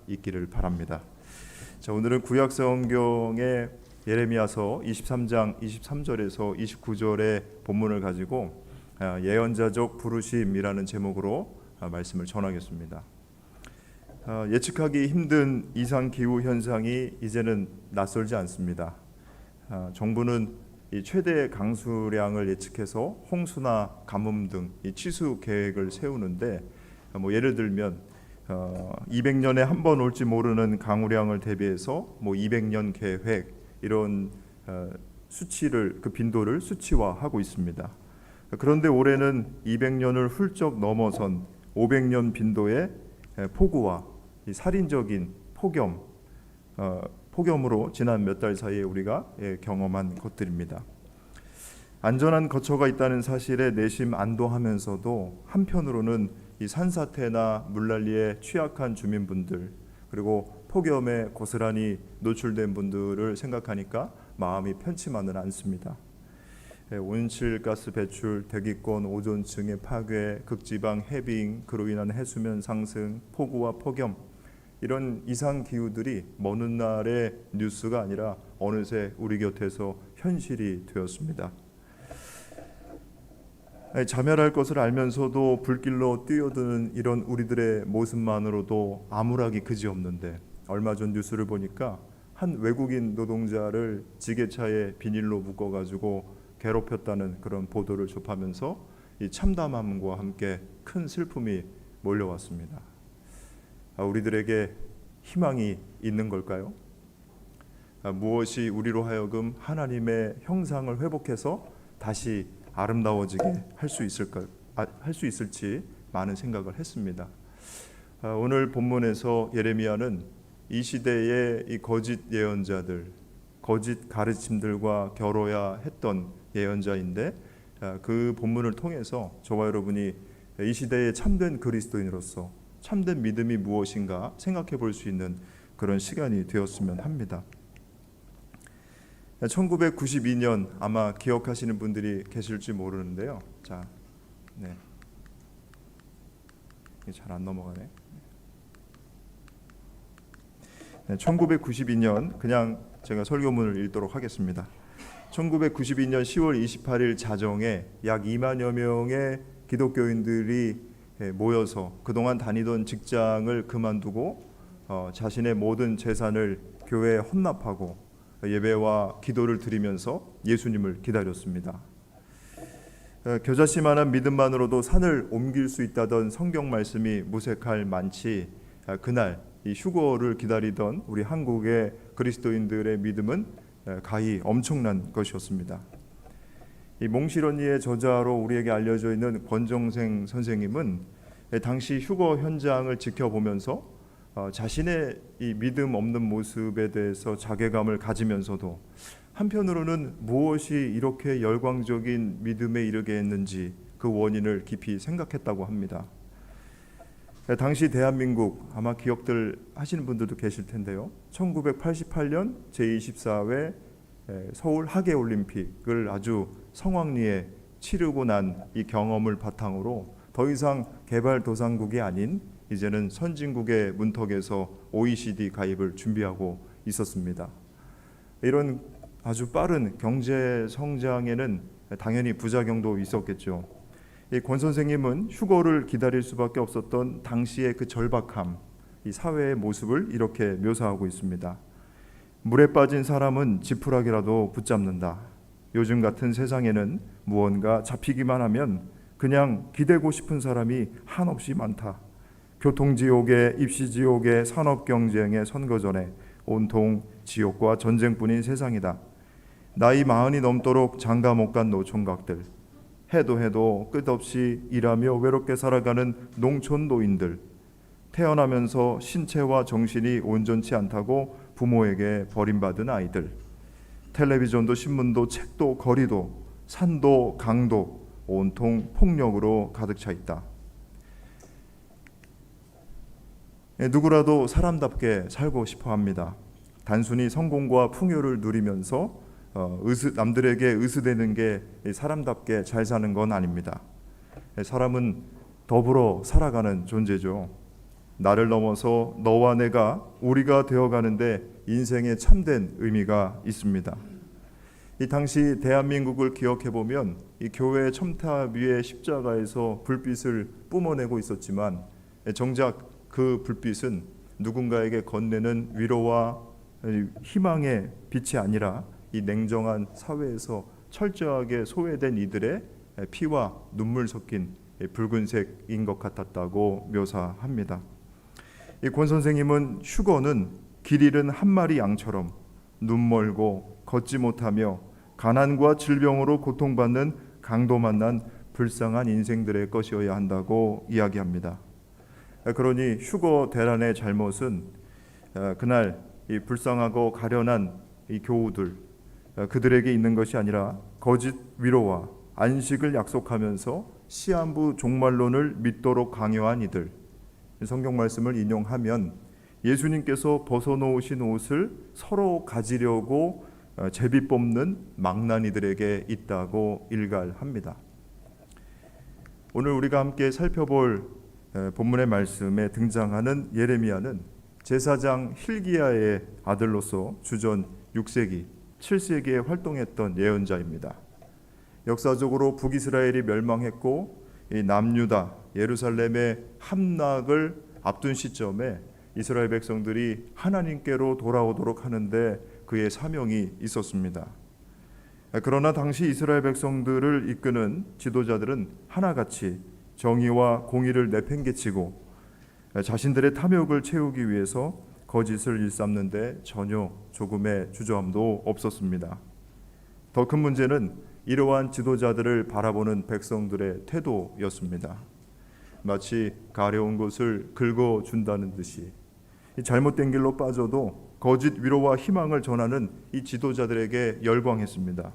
있기를 바랍니다. 자, 오늘은 구약 성경의 예레미야서 23장 23절에서 29절의 본문을 가지고 예언자적 부르심이라는 제목으로 말씀을 전하겠습니다. 예측하기 힘든 이상 기후 현상이 이제는 낯설지 않습니다. 정부는 이 최대 강수량을 예측해서 홍수나 가뭄 등 이 취수 계획을 세우는데, 예를 들면 200년에 한 번 올지 모르는 강우량을 대비해서 200년 계획, 이런 수치를, 그 빈도를 수치화하고 있습니다. 그런데 올해는 200년을 훌쩍 넘어선 500년 빈도의 폭우와 이 살인적인 폭염으로 지난 몇 달 사이에 우리가 경험한 것들입니다. 안전한 거처가 있다는 사실에 내심 안도하면서도 한편으로는 이 산사태나 물난리에 취약한 주민분들, 그리고 폭염에 고스란히 노출된 분들을 생각하니까 마음이 편치만은 않습니다. 온실가스 배출, 대기권 오존층의 파괴, 극지방 해빙, 그로 인한 해수면 상승, 폭우와 폭염, 이런 이상 기후들이 먼 훗날의 뉴스가 아니라 어느새 우리 곁에서 현실이 되었습니다. 자멸할 것을 알면서도 불길로 뛰어드는 이런 우리들의 모습만으로도 암울하기 그지없는데, 얼마 전 뉴스를 보니까 한 외국인 노동자를 지게차에 비닐로 묶어가지고 괴롭혔다는 그런 보도를 접하면서 이 참담함과 함께 큰 슬픔이 몰려왔습니다. 우리들에게 희망이 있는 걸까요? 무엇이 우리로 하여금 하나님의 형상을 회복해서 다시 아름다워지게 할 수 있을지 많은 생각을 했습니다. 오늘 본문에서 예레미야는 이 시대의 이 거짓 예언자들, 거짓 가르침들과 겨뤄야 했던 예언자인데, 그 본문을 통해서 저와 여러분이 이 시대의 참된 그리스도인으로서 참된 믿음이 무엇인가 생각해 볼 수 있는 그런 시간이 되었으면 합니다. 1992년 아마 기억하시는 분들이 계실지 모르는데요. 잘 안 넘어가네. 1992년, 그냥 제가 설교문을 읽도록 하겠습니다. 1992년 10월 28일 자정에 약 2만여 명의 기독교인들이 모여서 그동안 다니던 직장을 그만두고 자신의 모든 재산을 교회에 헌납하고 예배와 기도를 드리면서 예수님을 기다렸습니다. 겨자씨만한 믿음만으로도 산을 옮길 수 있다던 성경 말씀이 무색할 만치, 그날 이 휴거를 기다리던 우리 한국의 그리스도인들의 믿음은 가히 엄청난 것이었습니다. 이 몽실언니의 저자로 우리에게 알려져 있는 권정생 선생님은 당시 휴거 현장을 지켜보면서 자신의 이 믿음 없는 모습에 대해서 자괴감을 가지면서도 한편으로는 무엇이 이렇게 열광적인 믿음에 이르게 했는지 그 원인을 깊이 생각했다고 합니다. 당시 대한민국, 아마 기억들 하시는 분들도 계실 텐데요. 1988년 제24회 서울 하계올림픽을 아주 성황리에 치르고 난 이 경험을 바탕으로 더 이상 개발도상국이 아닌 이제는 선진국의 문턱에서 OECD 가입을 준비하고 있었습니다. 이런 아주 빠른 경제 성장에는 당연히 부작용도 있었겠죠. 이 권 선생님은 휴거를 기다릴 수밖에 없었던 당시의 그 절박함, 이 사회의 모습을 이렇게 묘사하고 있습니다. 물에 빠진 사람은 지푸라기라도 붙잡는다. 요즘 같은 세상에는 무언가 잡히기만 하면 그냥 기대고 싶은 사람이 한없이 많다. 교통지옥에 입시지옥에 산업경쟁의 선거전에 온통 지옥과 전쟁뿐인 세상이다. 나이 40이 넘도록 장가 못 간 노총각들, 해도 끝없이 일하며 외롭게 살아가는 농촌 노인들, 태어나면서 신체와 정신이 온전치 않다고 부모에게 버림받은 아이들, 텔레비전도 신문도 책도 거리도 산도 강도 온통 폭력으로 가득 차 있다. 누구라도 사람답게 살고 싶어 합니다. 단순히 성공과 풍요를 누리면서 남들에게 의수되는 게 사람답게 잘 사는 건 아닙니다. 사람은 더불어 살아가는 존재죠. 나를 넘어서 너와 내가 우리가 되어가는데 인생의 참된 의미가 있습니다. 이 당시 대한민국을 기억해 보면 이 교회 첨탑 위에 십자가에서 불빛을 뿜어내고 있었지만 정작 그 불빛은 누군가에게 건네는 위로와 희망의 빛이 아니라 이 냉정한 사회에서 철저하게 소외된 이들의 피와 눈물 섞인 붉은색인 것 같았다고 묘사합니다. 이 권 선생님은 휴거는 길 잃은 한 마리 양처럼 눈 멀고 걷지 못하며 가난과 질병으로 고통받는 강도 만난 불쌍한 인생들의 것이어야 한다고 이야기합니다. 그러니 휴거 대란의 잘못은 그날 이 불쌍하고 가련한 이 교우들 그들에게 있는 것이 아니라 거짓 위로와 안식을 약속하면서 시한부 종말론을 믿도록 강요한 이들, 성경 말씀을 인용하면 예수님께서 벗어놓으신 옷을 서로 가지려고 제비 뽑는 망나니들에게 있다고 일갈합니다. 오늘 우리가 함께 살펴볼 본문의 말씀에 등장하는 예레미야는 제사장 힐기야의 아들로서 주전 6세기, 7세기에 활동했던 예언자입니다. 역사적으로 북이스라엘이 멸망했고 이 남유다, 예루살렘의 함락을 앞둔 시점에 이스라엘 백성들이 하나님께로 돌아오도록 하는데 그의 사명이 있었습니다. 그러나 당시 이스라엘 백성들을 이끄는 지도자들은 하나같이 정의와 공의를 내팽개치고 자신들의 탐욕을 채우기 위해서 거짓을 일삼는데 전혀 조금의 주저함도 없었습니다. 더 큰 문제는 이러한 지도자들을 바라보는 백성들의 태도였습니다. 마치 가려운 것을 긁어준다는 듯이 잘못된 길로 빠져도 거짓 위로와 희망을 전하는 이 지도자들에게 열광했습니다.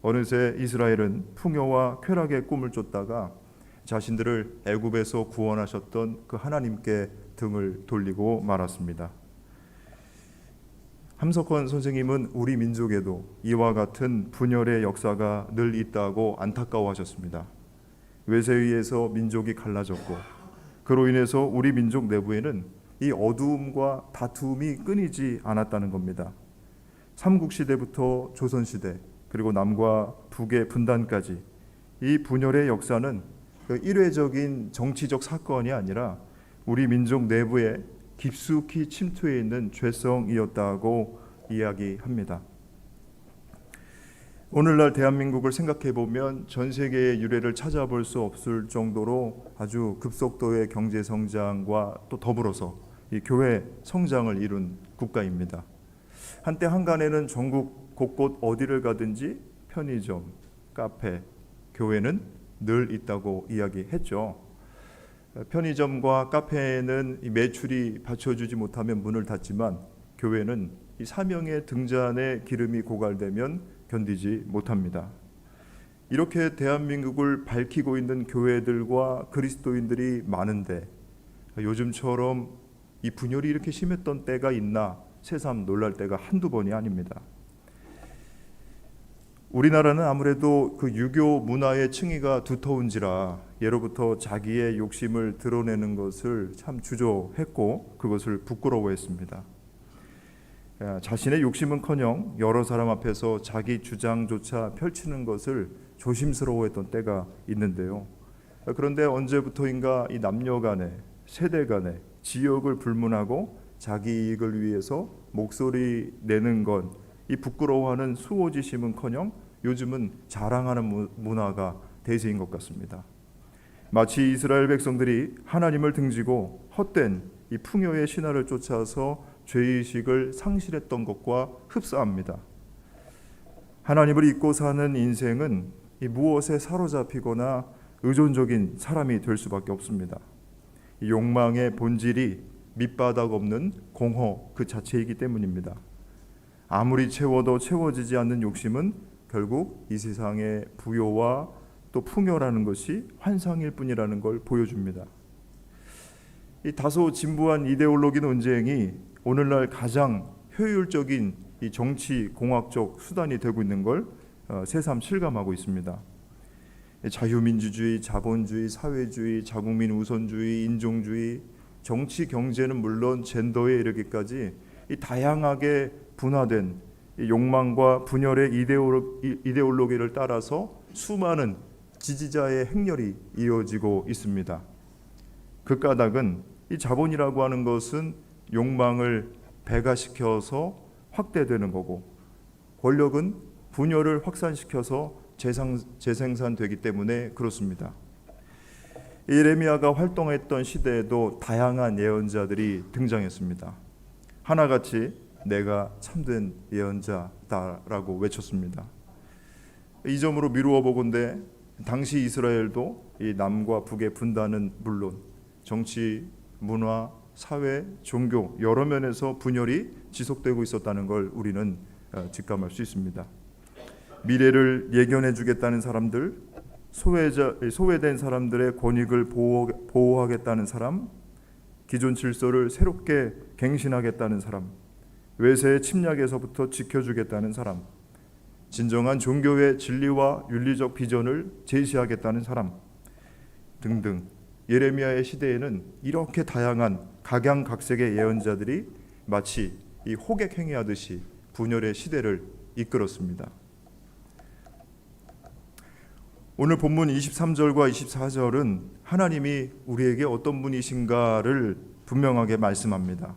어느새 이스라엘은 풍요와 쾌락의 꿈을 쫓다가 자신들을 애굽에서 구원하셨던 그 하나님께 등을 돌리고 말았습니다. 함석헌 선생님은 우리 민족에도 이와 같은 분열의 역사가 늘 있다고 안타까워하셨습니다. 외세에 의해서 민족이 갈라졌고 그로 인해서 우리 민족 내부에는 이 어두움과 다툼이 끊이지 않았다는 겁니다. 삼국시대부터 조선시대 그리고 남과 북의 분단까지 이 분열의 역사는 그 일회적인 정치적 사건이 아니라 우리 민족 내부에 깊숙이 침투해 있는 죄성이었다고 이야기합니다. 오늘날 대한민국을 생각해 보면 전 세계의 유래를 찾아볼 수 없을 정도로 아주 급속도의 경제 성장과 또 더불어서 이 교회 성장을 이룬 국가입니다. 한때 한간에는 전국 곳곳 어디를 가든지 편의점, 카페, 교회는 늘 있다고 이야기했죠. 편의점과 카페에는 매출이 받쳐주지 못하면 문을 닫지만 교회는 이 사명의 등잔에 기름이 고갈되면 견디지 못합니다. 이렇게 대한민국을 밝히고 있는 교회들과 그리스도인들이 많은데 요즘처럼 이 분열이 이렇게 심했던 때가 있나 새삼 놀랄 때가 한두 번이 아닙니다. 우리나라는 아무래도 그 유교 문화의 층위가 두터운지라 예로부터 자기의 욕심을 드러내는 것을 참 주저했고 그것을 부끄러워했습니다. 자신의 욕심은커녕 여러 사람 앞에서 자기 주장조차 펼치는 것을 조심스러워했던 때가 있는데요. 그런데 언제부터인가 이 남녀 간에 세대 간에 지역을 불문하고 자기 이익을 위해서 목소리 내는 건 이 부끄러워하는 수호지심은커녕 요즘은 자랑하는 문화가 대세인 것 같습니다. 마치 이스라엘 백성들이 하나님을 등지고 헛된 이 풍요의 신화를 쫓아서 죄의식을 상실했던 것과 흡사합니다. 하나님을 잊고 사는 인생은 이 무엇에 사로잡히거나 의존적인 사람이 될 수밖에 없습니다. 이 욕망의 본질이 밑바닥 없는 공허 그 자체이기 때문입니다. 아무리 채워도 채워지지 않는 욕심은 결국 이 세상의 부요와 또 풍요라는 것이 환상일 뿐이라는 걸 보여줍니다. 이 다소 진부한 이데올로기 논쟁이 오늘날 가장 효율적인 이 정치 공학적 수단이 되고 있는 걸 새삼 실감하고 있습니다. 자유민주주의, 자본주의, 사회주의, 자국민 우선주의, 인종주의 정치 경제는 물론 젠더에 이르기까지 이 다양하게 분화된 이 욕망과 분열의 이데올로기를 따라서 수많은 지지자의 행렬이 이어지고 있습니다. 그 까닭은 이 자본이라고 하는 것은 욕망을 배가시켜서 확대되는 거고, 권력은 분열을 확산시켜서 재생산되기 때문에 그렇습니다. 예레미야가 활동했던 시대에도 다양한 예언자들이 등장했습니다. 하나같이 내가 참된 예언자다라고 외쳤습니다. 이 점으로 미루어 보건대 당시 이스라엘도 이 남과 북의 분단은 물론 정치, 문화, 사회, 종교 여러 면에서 분열이 지속되고 있었다는 걸 우리는 직감할 수 있습니다. 미래를 예견해 주겠다는 사람들, 소외된 사람들의 권익을 보호하겠다는 사람, 기존 질서를 새롭게 갱신하겠다는 사람, 외세의 침략에서부터 지켜주겠다는 사람, 진정한 종교의 진리와 윤리적 비전을 제시하겠다는 사람 등등, 예레미야의 시대에는 이렇게 다양한 각양각색의 예언자들이 마치 이 호객 행위하듯이 분열의 시대를 이끌었습니다. 오늘 본문 23절과 24절은 하나님이 우리에게 어떤 분이신가를 분명하게 말씀합니다.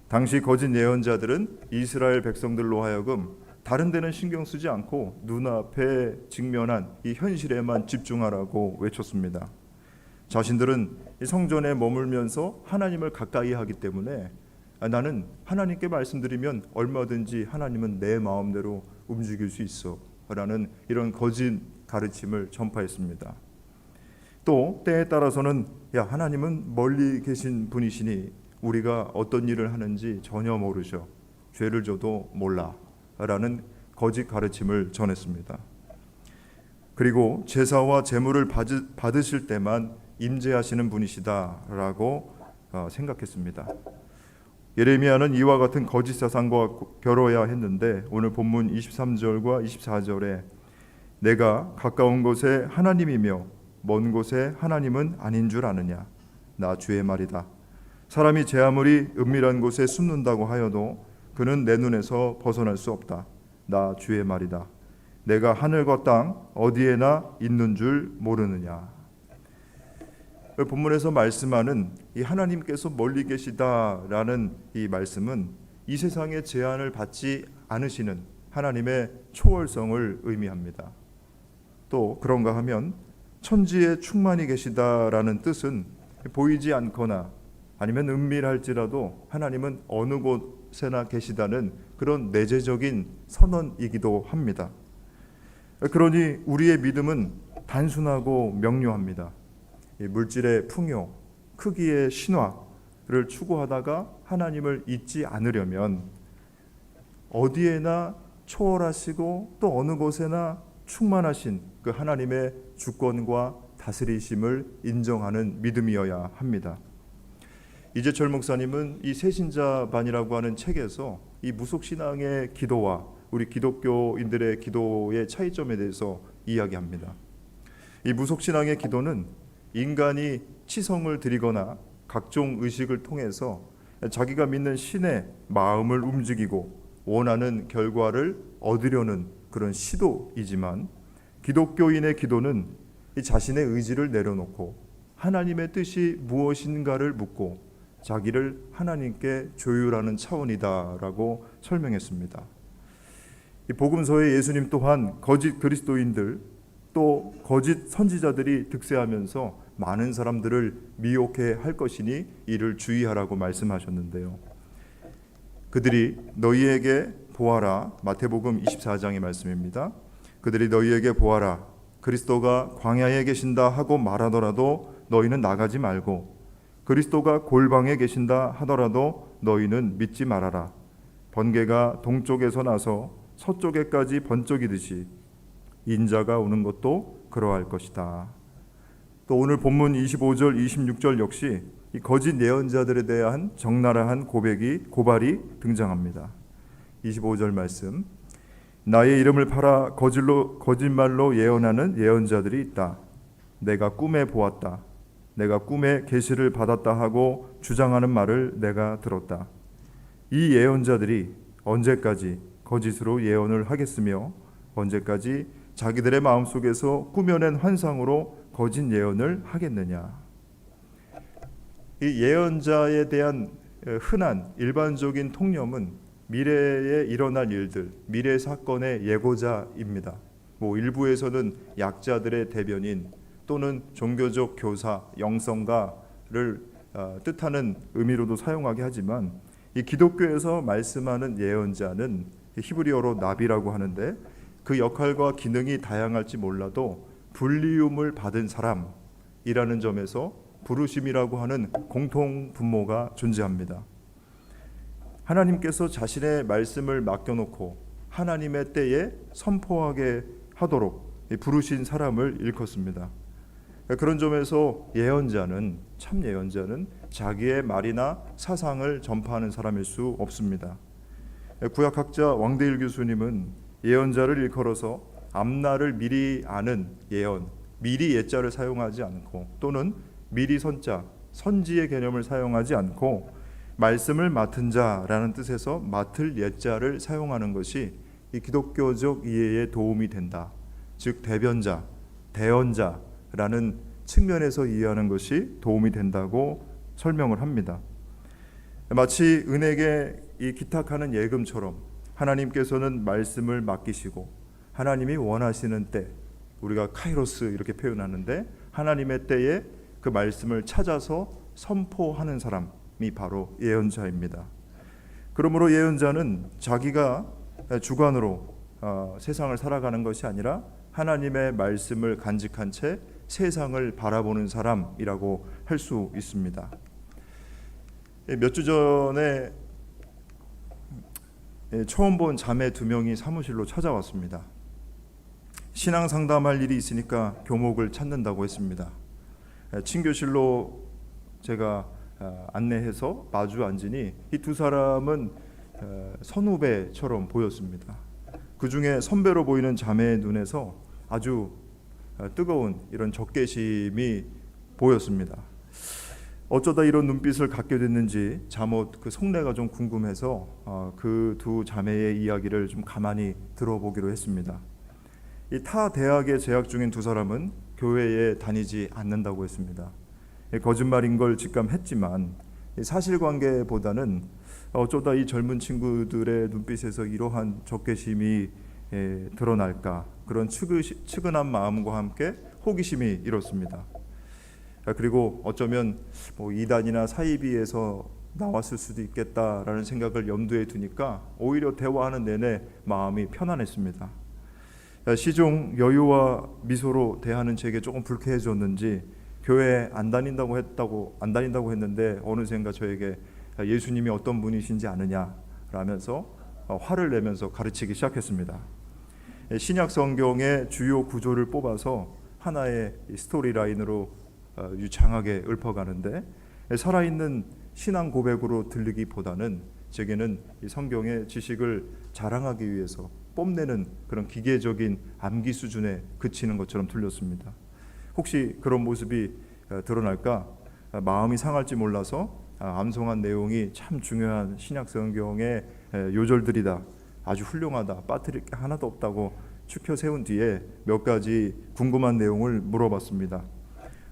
당시 거짓 예언자들은 이스라엘 백성들로 하여금 다른 데는 신경 쓰지 않고 눈앞에 직면한 이 현실에만 집중하라고 외쳤습니다. 자신들은 이 성전에 머물면서 하나님을 가까이 하기 때문에 나는 하나님께 말씀드리면 얼마든지 하나님은 내 마음대로 움직일 수 있어 라는 이런 거짓 가르침을 전파했습니다. 또 때에 따라서는 하나님은 멀리 계신 분이시니 우리가 어떤 일을 하는지 전혀 모르셔, 죄를 져도 몰라 라는 거짓 가르침을 전했습니다. 그리고 제사와 제물을 받으실 때만 임재하시는 분이시다라고 생각했습니다. 예레미야는 이와 같은 거짓 사상과 겨뤄야 했는데 오늘 본문 23절과 24절에 내가 가까운 곳에 하나님이며 먼 곳에 하나님은 아닌 줄 아느냐, 나 주의 말이다. 사람이 제 아무리 은밀한 곳에 숨는다고 하여도 그는 내 눈에서 벗어날 수 없다. 나 주의 말이다. 내가 하늘과 땅 어디에나 있는 줄 모르느냐. 본문에서 말씀하는 이 하나님께서 멀리 계시다라는 이 말씀은 이 세상의 제한을 받지 않으시는 하나님의 초월성을 의미합니다. 또 그런가 하면 천지에 충만히 계시다라는 뜻은 보이지 않거나 아니면 은밀할지라도 하나님은 어느 곳에나 계시다는 그런 내재적인 선언이기도 합니다. 그러니 우리의 믿음은 단순하고 명료합니다. 물질의 풍요, 크기의 신화를 추구하다가 하나님을 잊지 않으려면 어디에나 초월하시고 또 어느 곳에나 충만하신 그 하나님의 주권과 다스리심을 인정하는 믿음이어야 합니다. 이재철 목사님은 이 새신자반이라고 하는 책에서 이 무속신앙의 기도와 우리 기독교인들의 기도의 차이점에 대해서 이야기합니다. 이 무속신앙의 기도는 인간이 치성을 드리거나 각종 의식을 통해서 자기가 믿는 신의 마음을 움직이고 원하는 결과를 얻으려는 그런 시도이지만, 기독교인의 기도는 이 자신의 의지를 내려놓고 하나님의 뜻이 무엇인가를 묻고 자기를 하나님께 조율하는 차원이다라고 설명했습니다. 이 복음서에 예수님 또한 거짓 그리스도인들 또 거짓 선지자들이 득세하면서 많은 사람들을 미혹해 할 것이니 이를 주의하라고 말씀하셨는데요. 그들이 너희에게 보아라, 마태복음 24장의 말씀입니다. 그들이 너희에게 보아라, 그리스도가 광야에 계신다 하고 말하더라도 너희는 나가지 말고, 그리스도가 골방에 계신다 하더라도 너희는 믿지 말아라. 번개가 동쪽에서 나서 서쪽에까지 번쩍이듯이 인자가 오는 것도 그러할 것이다. 또 오늘 본문 25절 26절 역시 이 거짓 예언자들에 대한 적나라한 고발이 등장합니다. 25절 말씀, 나의 이름을 팔아 거짓말로 예언하는 예언자들이 있다. 내가 꿈에 보았다. 내가 꿈에 계시를 받았다 하고 주장하는 말을 내가 들었다. 이 예언자들이 언제까지 거짓으로 예언을 하겠으며 언제까지 자기들의 마음속에서 꾸며낸 환상으로 거짓 예언을 하겠느냐. 이 예언자에 대한 흔한 일반적인 통념은 미래에 일어날 일들, 미래 사건의 예고자입니다. 일부에서는 약자들의 대변인 또는 종교적 교사, 영성가를 뜻하는 의미로도 사용하게 하지만 이 기독교에서 말씀하는 예언자는 히브리어로 나비라고 하는데 그 역할과 기능이 다양할지 몰라도 불리움을 받은 사람이라는 점에서 부르심이라고 하는 공통 분모가 존재합니다. 하나님께서 자신의 말씀을 맡겨놓고 하나님의 때에 선포하게 하도록 부르신 사람을 일컫습니다. 그런 점에서 참 예언자는 자기의 말이나 사상을 전파하는 사람일 수 없습니다. 구약학자 왕대일 교수님은 예언자를 일컬어서 앞날을 미리 아는 예언, 미리 예자를 사용하지 않고 또는 미리 선자, 선지의 개념을 사용하지 않고 말씀을 맡은 자라는 뜻에서 맡을 예자를 사용하는 것이 이 기독교적 이해에 도움이 된다. 즉 대변자, 대언자라는 측면에서 이해하는 것이 도움이 된다고 설명을 합니다. 마치 은에게 이 기탁하는 예금처럼 하나님께서는 말씀을 맡기시고 하나님이 원하시는 때, 우리가 카이로스 이렇게 표현하는데 하나님의 때에 그 말씀을 찾아서 선포하는 사람이 바로 예언자입니다. 그러므로 예언자는 자기가 주관으로 세상을 살아가는 것이 아니라 하나님의 말씀을 간직한 채 세상을 바라보는 사람이라고 할 수 있습니다. 몇 주 전에 처음 본 자매 2명이 사무실로 찾아왔습니다. 신앙 상담할 일이 있으니까 교목을 찾는다고 했습니다. 친교실로 제가 안내해서 마주 앉으니 이 두 사람은 선후배처럼 보였습니다. 그 중에 선배로 보이는 자매의 눈에서 아주 뜨거운 이런 적개심이 보였습니다. 어쩌다 이런 눈빛을 갖게 됐는지 잠옷 그 속내가 좀 궁금해서 그 두 자매의 이야기를 좀 가만히 들어보기로 했습니다. 이 타 대학에 재학 중인 두 사람은 교회에 다니지 않는다고 했습니다. 거짓말인 걸 직감했지만 사실관계보다는 어쩌다 이 젊은 친구들의 눈빛에서 이러한 적개심이 드러날까, 그런 측은한 마음과 함께 호기심이 일었습니다. 그리고 어쩌면 이단이나 사이비에서 나왔을 수도 있겠다라는 생각을 염두에 두니까 오히려 대화하는 내내 마음이 편안했습니다. 시종 여유와 미소로 대하는 제게 조금 불쾌해졌는지 교회 안 다닌다고 했는데 어느샌가 저에게 예수님이 어떤 분이신지 아느냐라면서 화를 내면서 가르치기 시작했습니다. 신약 성경의 주요 구조를 뽑아서 하나의 스토리라인으로 유창하게 읊어가는데 살아있는 신앙 고백으로 들리기보다는 제게는 이 성경의 지식을 자랑하기 위해서 뽐내는 그런 기계적인 암기 수준에 그치는 것처럼 들렸습니다. 혹시 그런 모습이 드러날까 마음이 상할지 몰라서 암송한 내용이 참 중요한 신약 성경의 요절들이다, 아주 훌륭하다, 빠뜨릴 게 하나도 없다고 추켜 세운 뒤에 몇 가지 궁금한 내용을 물어봤습니다.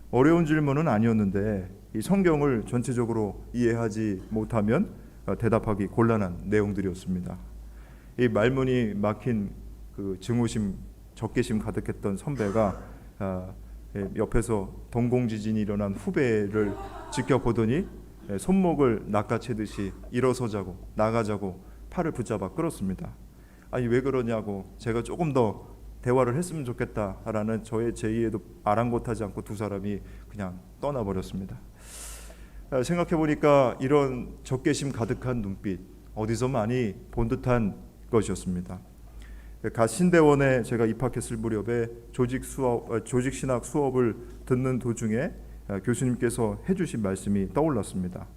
어려운 질문은 아니었는데 이 성경을 전체적으로 이해하지 못하면 대답하기 곤란한 내용들이었습니다. 이 말문이 막힌 그 증오심, 적개심 가득했던 선배가 옆에서 동공지진이 일어난 후배를 지켜보더니 손목을 낚아채듯이 일어서자고 나가자고 팔을 붙잡아 끌었습니다. 아니 왜 그러냐고, 제가 조금 더 대화를 했으면 좋겠다라는 저의 제의에도 아랑곳하지 않고 두 사람이 그냥 떠나버렸습니다. 생각해보니까 이런 적개심 가득한 눈빛 어디서 많이 본 듯한 것이었습니다. 가 신대원에 제가 입학했을 무렵에 조직신학 수업을 듣는 도중에 교수님께서 해주신 말씀이 떠올랐습니다.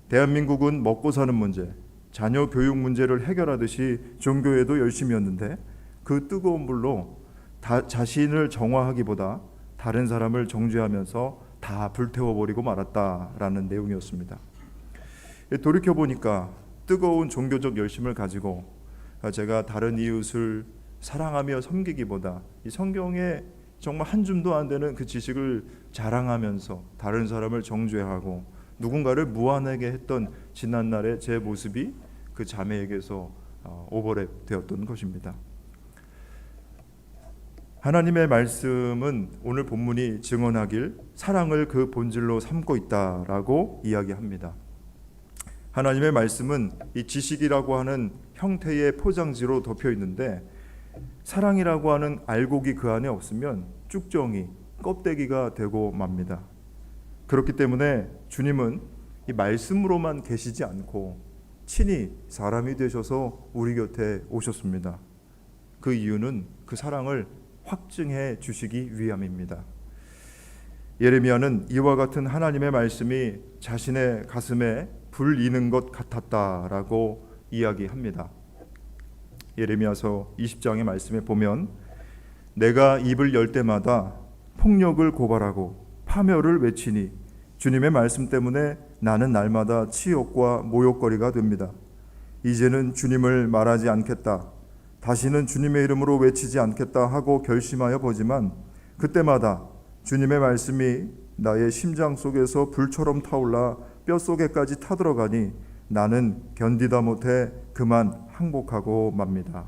대한민국은 먹고 사는 문제, 자녀 교육 문제를 해결하듯이 종교에도 열심이었는데 그 뜨거운 불로 자신을 정화하기보다 다른 사람을 정죄하면서 다 불태워버리고 말았다라는 내용이었습니다. 돌이켜보니까 뜨거운 종교적 열심을 가지고 제가 다른 이웃을 사랑하며 섬기기보다 이 성경에 정말 한 줌도 안 되는 그 지식을 자랑하면서 다른 사람을 정죄하고 누군가를 무안하게 했던 지난날의 제 모습이 그 자매에게서 오버랩 되었던 것입니다. 하나님의 말씀은 오늘 본문이 증언하길 사랑을 그 본질로 삼고 있다라고 이야기합니다. 하나님의 말씀은 이 지식이라고 하는 형태의 포장지로 덮여 있는데 사랑이라고 하는 알곡이 그 안에 없으면 쭉정이 껍데기가 되고 맙니다. 그렇기 때문에 주님은 이 말씀으로만 계시지 않고 친히 사람이 되셔서 우리 곁에 오셨습니다. 그 이유는 그 사랑을 확증해 주시기 위함입니다. 예레미야는 이와 같은 하나님의 말씀이 자신의 가슴에 불이는 것 같았다라고 이야기합니다. 예레미야서 20장의 말씀에 보면 내가 입을 열 때마다 폭력을 고발하고 파멸을 외치니 주님의 말씀 때문에 나는 날마다 치욕과 모욕거리가 됩니다. 이제는 주님을 말하지 않겠다, 다시는 주님의 이름으로 외치지 않겠다 하고 결심하여 보지만 그때마다 주님의 말씀이 나의 심장 속에서 불처럼 타올라 뼛속에까지 타들어가니 나는 견디다 못해 그만 항복하고 맙니다.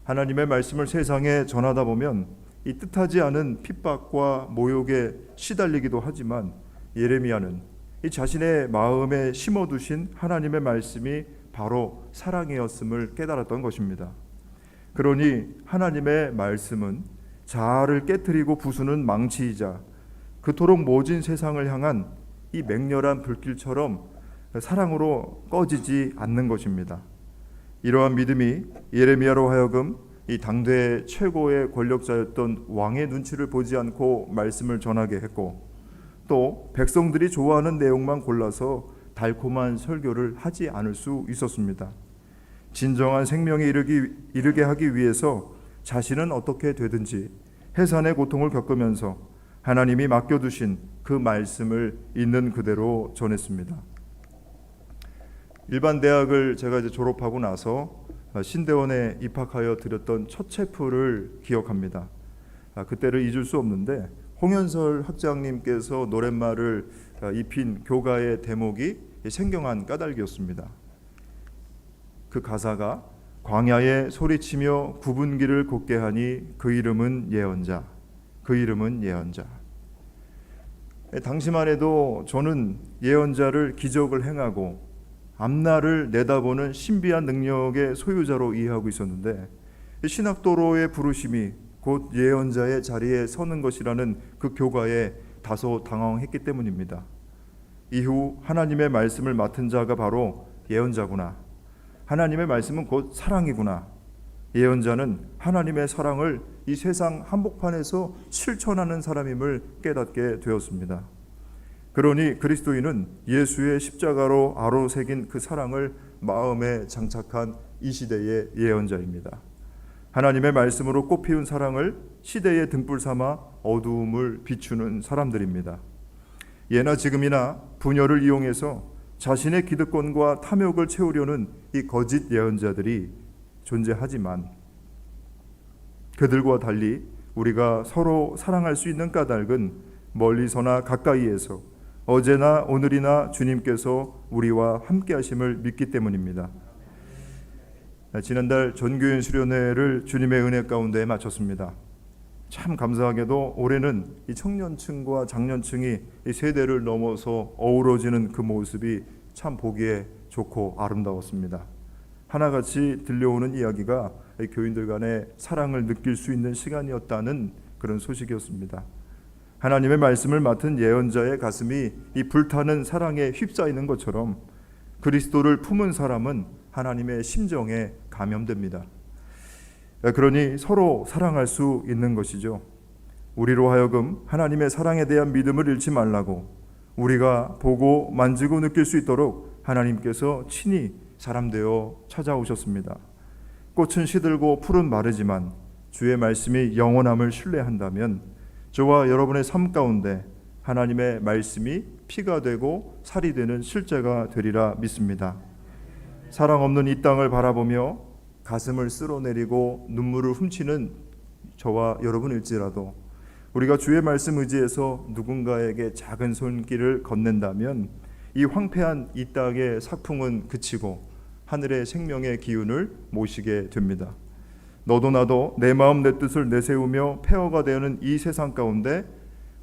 하나님의 말씀을 세상에 전하다 보면 이 뜻하지 않은 핍박과 모욕에 시달리기도 하지만 예레미야는 이 자신의 마음에 심어두신 하나님의 말씀이 바로 사랑이었음을 깨달았던 것입니다. 그러니 하나님의 말씀은 자아를 깨트리고 부수는 망치이자 그토록 모진 세상을 향한 이 맹렬한 불길처럼 사랑으로 꺼지지 않는 것입니다. 이러한 믿음이 예레미야로 하여금 이 당대 최고의 권력자였던 왕의 눈치를 보지 않고 말씀을 전하게 했고 또 백성들이 좋아하는 내용만 골라서 달콤한 설교를 하지 않을 수 있었습니다. 진정한 생명에 이르게 하기 위해서 자신은 어떻게 되든지 해산의 고통을 겪으면서 하나님이 맡겨두신 그 말씀을 있는 그대로 전했습니다. 일반 대학을 제가 이제 졸업하고 나서 신대원에 입학하여 드렸던 첫 체프를 기억합니다. 그때를 잊을 수 없는데 홍현설 학장님께서 노랫말을 입힌 교가의 대목이 생경한 까닭이었습니다. 그 가사가 광야에 소리치며 굽은 길을 곱게 하니 그 이름은 예언자, 그 이름은 예언자. 당시만 해도 저는 예언자를 기적을 행하고 앞날을 내다보는 신비한 능력의 소유자로 이해하고 있었는데 신학도로의 부르심이 곧 예언자의 자리에 서는 것이라는 그 교가에 다소 당황했기 때문입니다. 이후 하나님의 말씀을 맡은 자가 바로 예언자구나. 하나님의 말씀은 곧 사랑이구나. 예언자는 하나님의 사랑을 이 세상 한복판에서 실천하는 사람임을 깨닫게 되었습니다. 그러니 그리스도인은 예수의 십자가로 아로새긴 그 사랑을 마음에 장착한 이 시대의 예언자입니다. 하나님의 말씀으로 꽃피운 사랑을 시대의 등불 삼아 어두움을 비추는 사람들입니다. 예나 지금이나 분열을 이용해서 자신의 기득권과 탐욕을 채우려는 이 거짓 예언자들이 존재하지만 그들과 달리 우리가 서로 사랑할 수 있는 까닭은 멀리서나 가까이에서 어제나 오늘이나 주님께서 우리와 함께 하심을 믿기 때문입니다. 지난달 전교인 수련회를 주님의 은혜 가운데 마쳤습니다. 참 감사하게도 올해는 이 청년층과 장년층이 이 세대를 넘어서 어우러지는 그 모습이 참 보기에 좋고 아름다웠습니다. 하나같이 들려오는 이야기가 교인들 간의 사랑을 느낄 수 있는 시간이었다는 그런 소식이었습니다. 하나님의 말씀을 맡은 예언자의 가슴이 이 불타는 사랑에 휩싸이는 것처럼 그리스도를 품은 사람은 하나님의 심정에 감염됩니다. 그러니 서로 사랑할 수 있는 것이죠. 우리로 하여금 하나님의 사랑에 대한 믿음을 잃지 말라고 우리가 보고 만지고 느낄 수 있도록 하나님께서 친히 사람 되어 찾아오셨습니다. 꽃은 시들고 풀은 마르지만 주의 말씀이 영원함을 신뢰한다면 저와 여러분의 삶 가운데 하나님의 말씀이 피가 되고 살이 되는 실제가 되리라 믿습니다. 사랑 없는 이 땅을 바라보며 가슴을 쓸어내리고 눈물을 훔치는 저와 여러분일지라도 우리가 주의 말씀 의지해서 누군가에게 작은 손길을 건넨다면 이 황폐한 이 땅의 사풍은 그치고 하늘의 생명의 기운을 모시게 됩니다. 너도 나도 내 마음 내 뜻을 내세우며 폐허가 되는 이 세상 가운데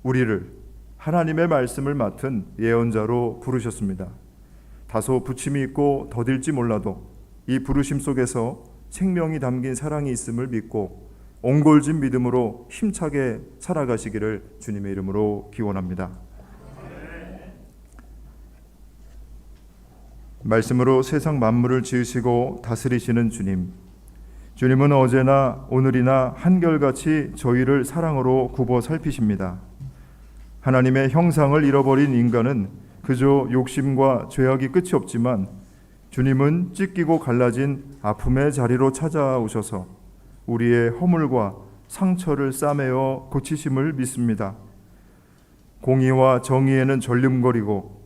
우리를 하나님의 말씀을 맡은 예언자로 부르셨습니다. 다소 부침이 있고 더딜지 몰라도 이 부르심 속에서 생명이 담긴 사랑이 있음을 믿고 옹골진 믿음으로 힘차게 살아가시기를 주님의 이름으로 기원합니다. 말씀으로 세상 만물을 지으시고 다스리시는 주님, 주님은 어제나 오늘이나 한결같이 저희를 사랑으로 굽어 살피십니다. 하나님의 형상을 잃어버린 인간은 그저 욕심과 죄악이 끝이 없지만 주님은 찢기고 갈라진 아픔의 자리로 찾아오셔서 우리의 허물과 상처를 싸매어 고치심을 믿습니다. 공의와 정의에는 절름거리고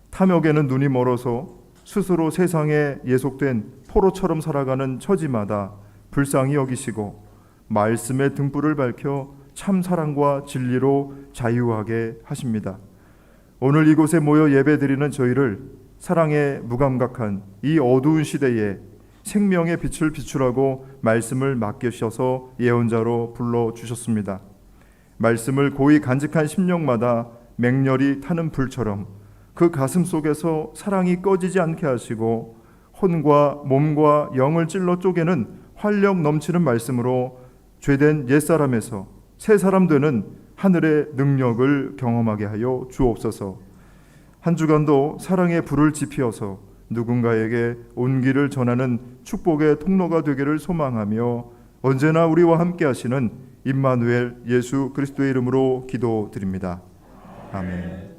탐욕에는 눈이 멀어서 스스로 세상에 예속된 포로처럼 살아가는 처지마다 불쌍히 여기시고 말씀의 등불을 밝혀 참 사랑과 진리로 자유하게 하십니다. 오늘 이곳에 모여 예배드리는 저희를 사랑에 무감각한 이 어두운 시대에 생명의 빛을 비추라고 말씀을 맡기셔서 예언자로 불러주셨습니다. 말씀을 고이 간직한 심령마다 맹렬히 타는 불처럼 그 가슴 속에서 사랑이 꺼지지 않게 하시고 혼과 몸과 영을 찔러 쪼개는 활력 넘치는 말씀으로 죄된 옛사람에서 새 사람 되는 하늘의 능력을 경험하게 하여 주옵소서. 한 주간도 사랑의 불을 지피어서 누군가에게 온기를 전하는 축복의 통로가 되기를 소망하며 언제나 우리와 함께 하시는 임마누엘 예수 그리스도의 이름으로 기도드립니다. 아멘.